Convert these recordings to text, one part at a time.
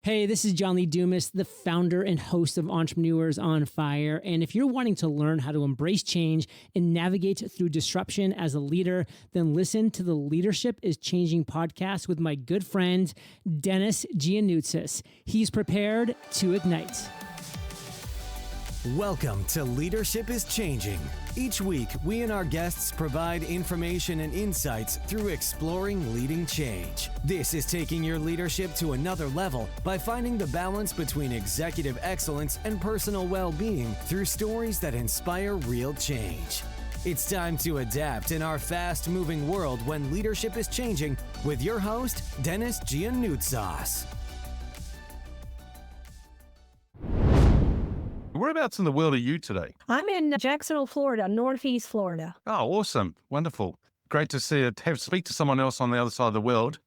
Hey, this is John Lee Dumas, the founder and host of Entrepreneurs on Fire. And if you're wanting to learn how to embrace change and navigate through disruption as a leader, then listen to the Leadership is Changing podcast with my good friend, Denis Gianoutsos. He's prepared to ignite. Welcome to Leadership is Changing. Each week, we and our guests provide information and insights through exploring leading change. This is taking your leadership to another level by finding the balance between executive excellence and personal well-being through stories that inspire real change. It's time to adapt in our fast-moving world when leadership is changing with your host, Denis Gianoutsos. Whereabouts in the world are you today? I'm in Jacksonville, Florida, Northeast Florida. Oh, awesome. Wonderful. Great to see it. Speak to someone else on the other side of the world.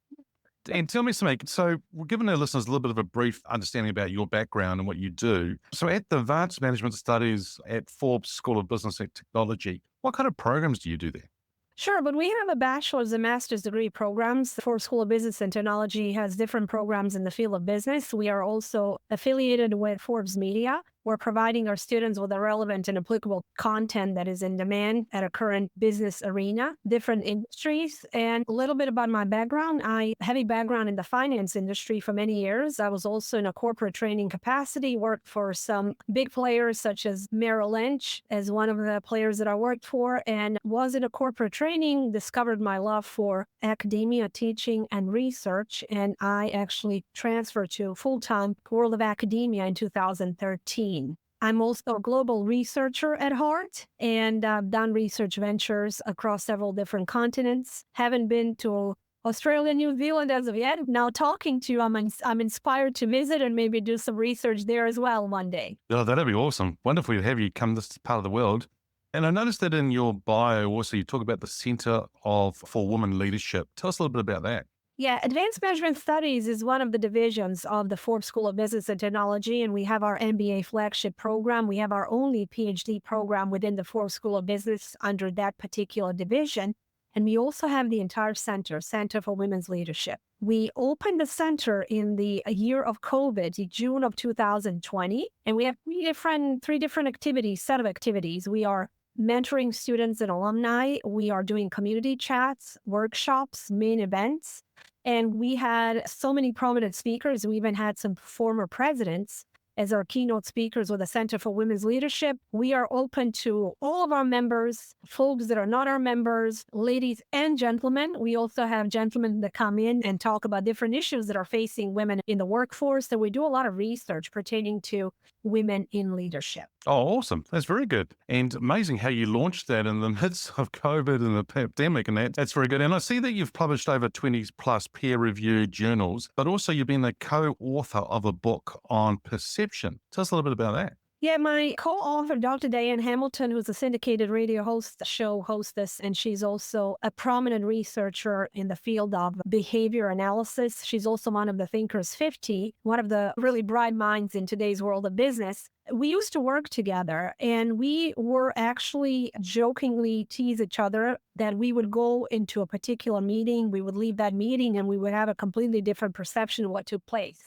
And tell me something. So we're giving our listeners a little bit of a brief understanding about your background and what you do. So at the Advanced Management Studies at Foos School of Business and Technology, what kind of programs do you do there? Sure, but we have a bachelor's and master's degree programs. The Foos School of Business and Technology has different programs in the field of business. We are also affiliated with Forbes Media. We're providing our students with the relevant and applicable content that is in demand at a current business arena, different industries. And a little bit about my background. I have a background in the finance industry for many years. I was also in a corporate training capacity, worked for some big players such as Merrill Lynch as one of the players that I worked for, and was in a corporate training, discovered my love for academia, teaching, and research. And I actually transferred to full-time world of academia in 2013. I'm also a global researcher at heart, and I've done research ventures across several different continents. Haven't been to Australia, New Zealand as of yet. Now talking to you, I'm inspired to visit and maybe do some research there as well one day. Oh, that'd be awesome. Wonderful to have you come to this part of the world. And I noticed that in your bio also you talk about the Center for Women Leadership. Tell us a little bit about that. Yeah, Advanced Management Studies is one of the divisions of the Forbes School of Business and Technology, and we have our MBA flagship program. We have our only PhD program within the Forbes School of Business under that particular division. And we also have the entire Center for Women's Leadership. We opened the center in the year of COVID, June of 2020, and we have three different activities, set of activities. We are mentoring students and alumni. We are doing community chats, workshops, main events. And we had so many prominent speakers. We even had some former presidents as our keynote speakers with the Center for Women's Leadership. We are open to all of our members, folks that are not our members, ladies and gentlemen. We also have gentlemen that come in and talk about different issues that are facing women in the workforce. So we do a lot of research pertaining to women in leadership. Oh, awesome. That's very good. And amazing how you launched that in the midst of COVID and the pandemic, and that's very good. And I see that you've published over 20 plus peer-reviewed journals, but also you've been the co-author of a book on perception. Tell us a little bit about that. Yeah, my co-author, Dr. Diane Hamilton, who's a syndicated radio hostess, and she's also a prominent researcher in the field of behavior analysis. She's also one of the Thinkers 50, one of the really bright minds in today's world of business. We used to work together, and we were actually jokingly tease each other that we would go into a particular meeting, we would leave that meeting, and we would have a completely different perception of what took place.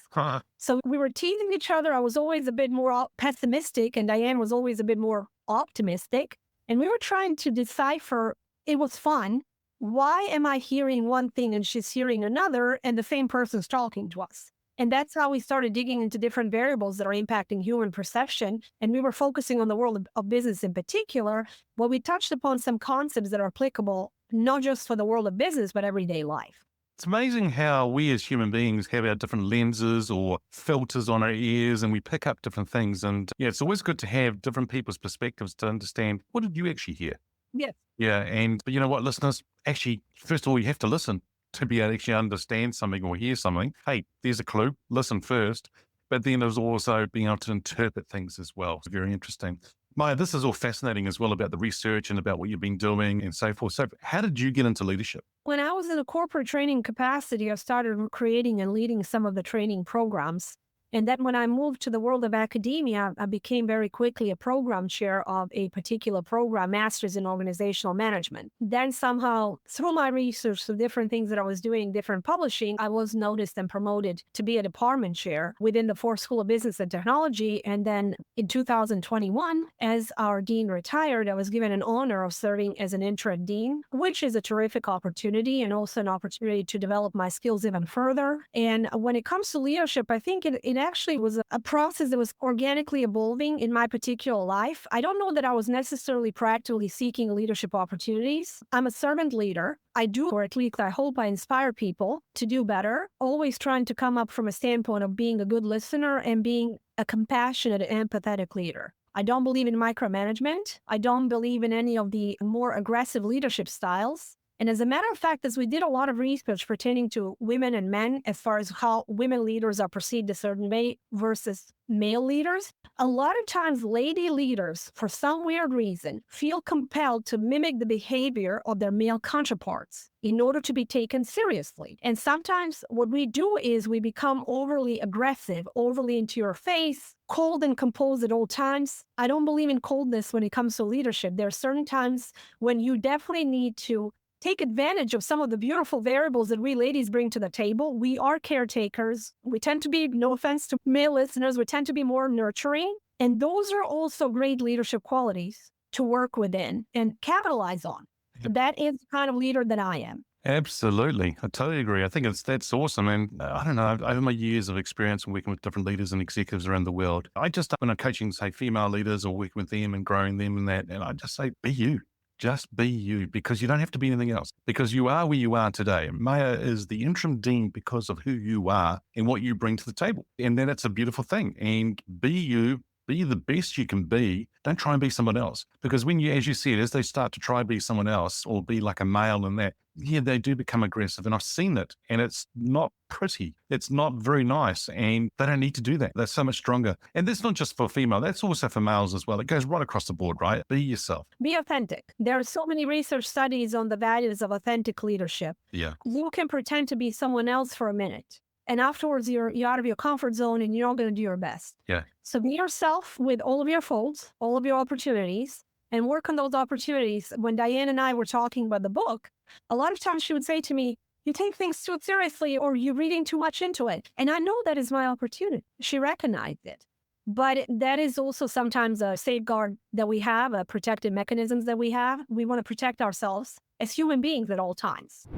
So we were teasing each other. I was always a bit more pessimistic, and Diane was always a bit more optimistic. And we were trying to decipher, it was fun. Why am I hearing one thing and she's hearing another, and the same person's talking to us? And that's how we started digging into different variables that are impacting human perception. And we were focusing on the world of business in particular, but we touched upon some concepts that are applicable, not just for the world of business, but everyday life. It's amazing how we as human beings have our different lenses or filters on our ears, and we pick up different things. And yeah, it's always good to have different people's perspectives to understand, what did you actually hear? Yes. Yeah. But you know what, listeners, actually, first of all, you have to listen to be able to actually understand something or hear something. Hey, there's a clue, listen first. But then there's also being able to interpret things as well. It's very interesting. Maja, this is all fascinating as well about the research and about what you've been doing and so forth. So how did you get into leadership? When I was in a corporate training capacity, I started creating and leading some of the training programs. And then when I moved to the world of academia, I became very quickly a program chair of a particular program, Masters in Organizational Management. Then somehow, through my research, through different things that I was doing, different publishing, I was noticed and promoted to be a department chair within the Foos School of Business and Technology. And then in 2021, as our dean retired, I was given an honor of serving as an interim dean, which is a terrific opportunity and also an opportunity to develop my skills even further. And when it comes to leadership, I think it actually was a process that was organically evolving in my particular life. I don't know that I was necessarily proactively seeking leadership opportunities. I'm a servant leader. I do, or at least I hope I inspire people to do better, always trying to come up from a standpoint of being a good listener and being a compassionate, empathetic leader. I don't believe in micromanagement. I don't believe in any of the more aggressive leadership styles. And as a matter of fact, as we did a lot of research pertaining to women and men, as far as how women leaders are perceived a certain way versus male leaders, a lot of times lady leaders, for some weird reason, feel compelled to mimic the behavior of their male counterparts in order to be taken seriously. And sometimes what we do is we become overly aggressive, overly into your face, cold and composed at all times. I don't believe in coldness when it comes to leadership. There are certain times when you definitely need to take advantage of some of the beautiful variables that we ladies bring to the table. We are caretakers. We tend to be, no offense to male listeners, we tend to be more nurturing. And those are also great leadership qualities to work within and capitalize on. Yep. That is the kind of leader that I am. Absolutely. I totally agree. I think that's awesome. And I don't know, over my years of experience working with different leaders and executives around the world, when I'm coaching, say, female leaders or working with them and growing them and that, and I just say, be you. Just be you, because you don't have to be anything else, because you are where you are today. Maja is the interim dean because of who you are and what you bring to the table. And then it's a beautiful thing. And be you, be the best you can be. Don't try and be someone else. Because when you, as you said, as they start to try and be someone else or be like a male and that, yeah, they do become aggressive. And I've seen it, and it's not pretty. It's not very nice. And they don't need to do that. They're so much stronger. And that's not just for female. That's also for males as well. It goes right across the board, right? Be yourself. Be authentic. There are so many research studies on the values of authentic leadership. Yeah. You can pretend to be someone else for a minute, and afterwards you're out of your comfort zone and you're not going to do your best. Yeah. So be yourself with all of your faults, all of your opportunities, and work on those opportunities. When Diane and I were talking about the book, a lot of times she would say to me, you take things too seriously or you're reading too much into it. And I know that is my opportunity. She recognized it. But that is also sometimes a safeguard that we have, a protective mechanisms that we have. We want to protect ourselves as human beings at all times.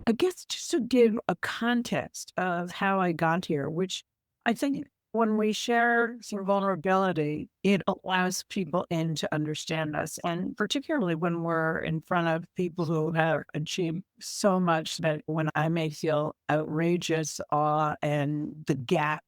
I guess just to give a context of how I got here, which I think when we share some vulnerability, it allows people in to understand us. And particularly when we're in front of people who have achieved so much that when I may feel outrageous awe and the gap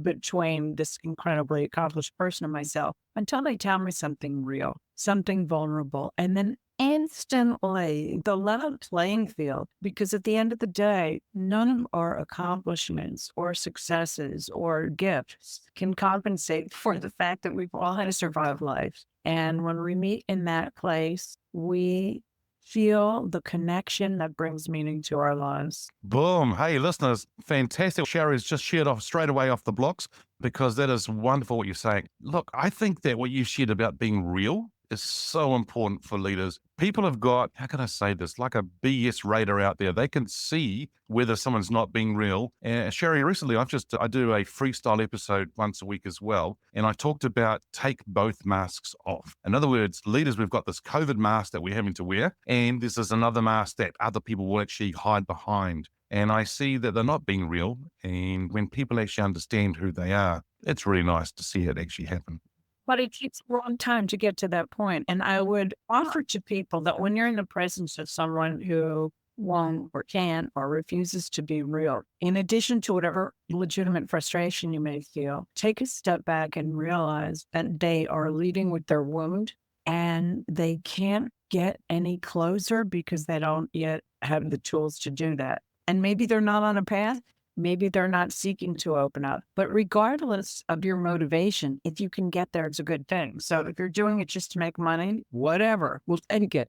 between this incredibly accomplished person and myself, until they tell me something real, something vulnerable, and then instantly the level playing field, because at the end of the day, none of our accomplishments or successes or gifts can compensate for the fact that we've all had to survive life. And when we meet in that place, we feel the connection that brings meaning to our lives. Boom. Hey, listeners, fantastic. Shari's just shared off straight away off the blocks, because that is wonderful what you're saying. Look, I think that what you shared about being real is so important for leaders. People have got, how can I say this, like a BS radar out there. They can see whether someone's not being real. And Shari, recently, I do a freestyle episode once a week as well. And I talked about take both masks off. In other words, leaders, we've got this COVID mask that we're having to wear. And this is another mask that other people will actually hide behind. And I see that they're not being real. And when people actually understand who they are, it's really nice to see it actually happen. But it takes a long time to get to that point. And I would offer to people that when you're in the presence of someone who won't or can't or refuses to be real, in addition to whatever legitimate frustration you may feel, take a step back and realize that they are leading with their wound and they can't get any closer because they don't yet have the tools to do that. And maybe they're not on a path. Maybe they're not seeking to open up, but regardless of your motivation, if you can get there, it's a good thing. So if you're doing it just to make money, whatever, we'll take it.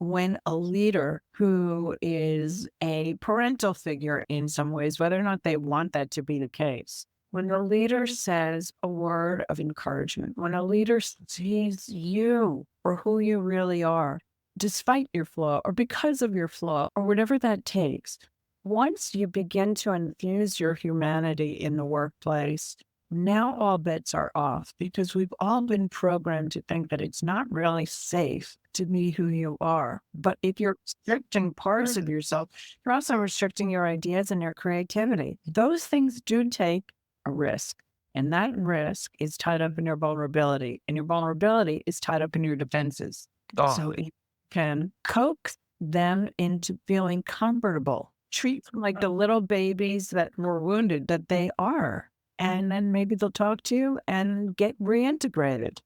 When a leader who is a parental figure in some ways, whether or not they want that to be the case, When a leader says a word of encouragement, when a leader sees you for who you really are, despite your flaw or because of your flaw or whatever that takes, once you begin to infuse your humanity in the workplace, now all bets are off because we've all been programmed to think that it's not really safe to be who you are. But if you're restricting parts of yourself, you're also restricting your ideas and your creativity. Those things do take a risk. And that risk is tied up in your vulnerability. And your vulnerability is tied up in your defenses. So you can coax them into feeling comfortable. Treat them like the little babies that were wounded that they are. And then maybe they'll talk to you and get reintegrated.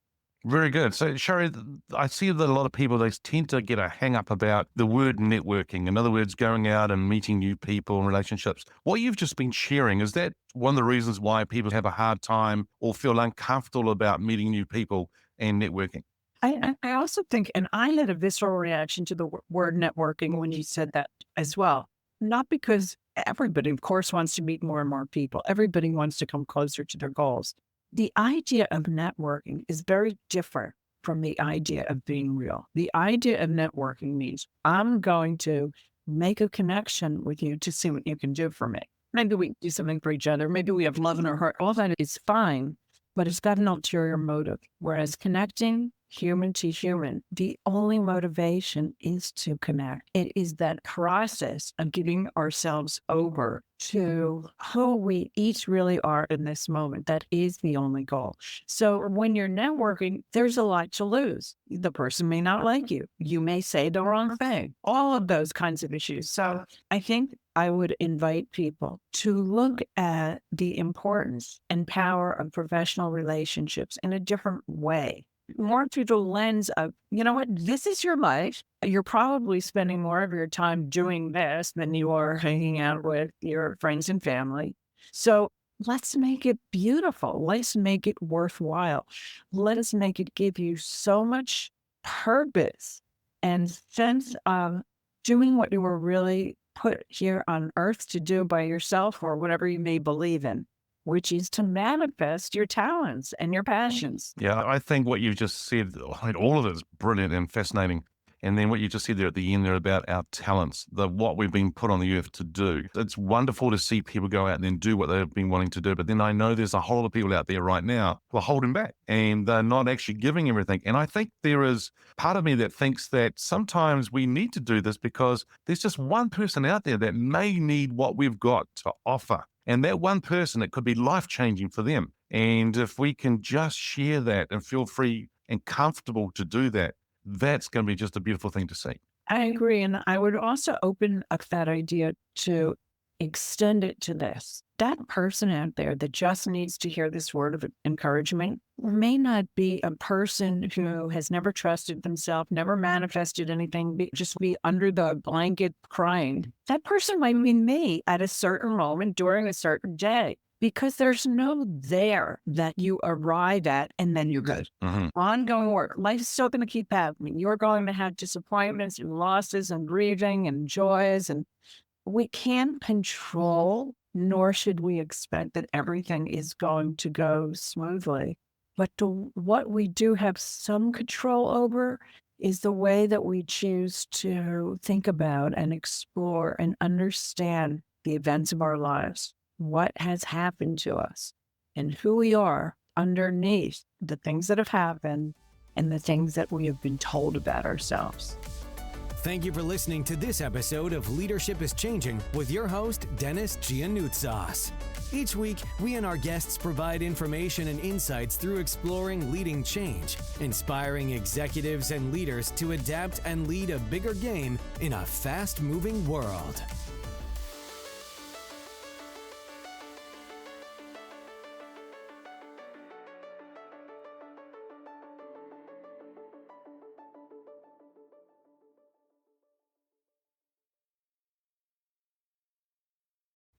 Very good. So, Shari, I see that a lot of people, they tend to get a hang up about the word networking. In other words, going out and meeting new people and relationships. What you've just been sharing, is that one of the reasons why people have a hard time or feel uncomfortable about meeting new people and networking? I also think, and I had a visceral reaction to the word networking when you said that as well. Not because everybody, of course, wants to meet more and more people. Everybody wants to come closer to their goals. The idea of networking is very different from the idea of being real. The idea of networking means I'm going to make a connection with you to see what you can do for me. Maybe we do something for each other. Maybe we have love in our heart. All that is fine, but it's got an ulterior motive. Whereas connecting human to human, the only motivation is to connect. It is that process of giving ourselves over to who we each really are in this moment. That is the only goal. So when you're networking, there's a lot to lose. The person may not like you. You may say the wrong thing. All of those kinds of issues. So I think I would invite people to look at the importance and power of professional relationships in a different way. More through the lens of, you know what, this is your life. You're probably spending more of your time doing this than you are hanging out with your friends and family. So let's make it beautiful. Let's make it worthwhile. Let's make it give you so much purpose and sense of doing what you were really put here on earth to do by yourself or whatever you may believe in, which is to manifest your talents and your passions. Yeah, I think what you just said, all of it is brilliant and fascinating. And then what you just said there at the end there about our talents, what we've been put on the earth to do. It's wonderful to see people go out and then do what they've been wanting to do. But then I know there's a whole lot of people out there right now who are holding back and they're not actually giving everything. And I think there is part of me that thinks that sometimes we need to do this because there's just one person out there that may need what we've got to offer. And that one person, it could be life-changing for them. And if we can just share that and feel free and comfortable to do that, that's going to be just a beautiful thing to see. I agree. And I would also open up that idea to extend it to this. That person out there that just needs to hear this word of encouragement may not be a person who has never trusted themselves, never manifested anything, just be under the blanket crying. That person might be me at a certain moment during a certain day. Because there's no there that you arrive at and then you're good. Mm-hmm. Ongoing work. Life is still going to keep happening. You're going to have disappointments and losses and grieving and joys. And we can't control, nor should we expect that everything is going to go smoothly. But what we do have some control over is the way that we choose to think about and explore and understand the events of our lives. What has happened to us and who we are underneath the things that have happened and the things that we have been told about ourselves. Thank you for listening to this episode of Leadership is Changing with your host, Denis Gianoutsos. Each week, we and our guests provide information and insights through exploring leading change, inspiring executives and leaders to adapt and lead a bigger game in a fast-moving world.